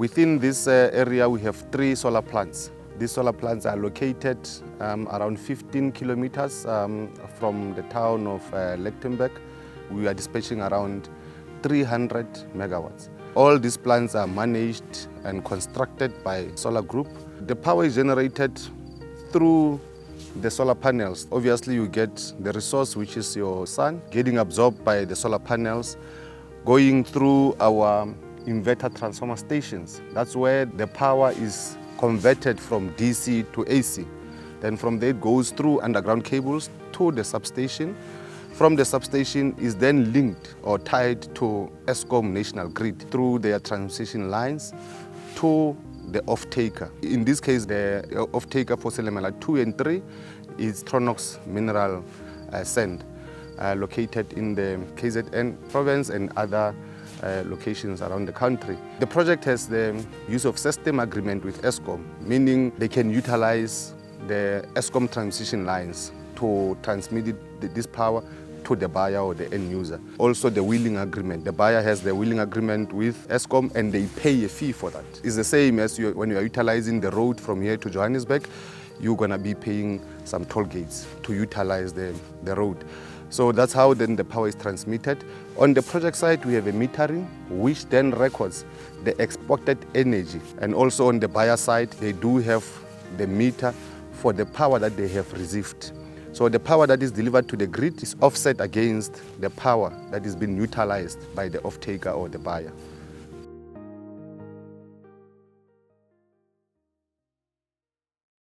Within this area, we have 3 solar plants. These solar plants are located around 15 kilometers from the town of Lichtenberg. We are dispatching around 300 megawatts. All these plants are managed and constructed by Solar Group. The power is generated through the solar panels. Obviously, you get the resource, which is your sun, getting absorbed by the solar panels, going through our inverter transformer stations. That's where the power is converted from DC to AC. Then from there it goes through underground cables to the substation. From the substation is then linked or tied to Eskom national grid through their transmission lines to the off-taker. In this case, the off-taker for Selemela 2 and 3 is Tronox Mineral Sand, located in the KZN province and other locations around the country. The project has the use of system agreement with Eskom, meaning they can utilize the Eskom transmission lines to transmit this power to the buyer or the end user. Also the wheeling agreement. The buyer has the wheeling agreement with Eskom and they pay a fee for that. It's the same as when you are utilizing the road from here to Johannesburg, you're gonna be paying some toll gates to utilize the road. So that's how then the power is transmitted. On the project side, we have a metering, which then records the exported energy. And also on the buyer side, they do have the meter for the power that they have received. So the power that is delivered to the grid is offset against the power that is being utilized by the off-taker or the buyer.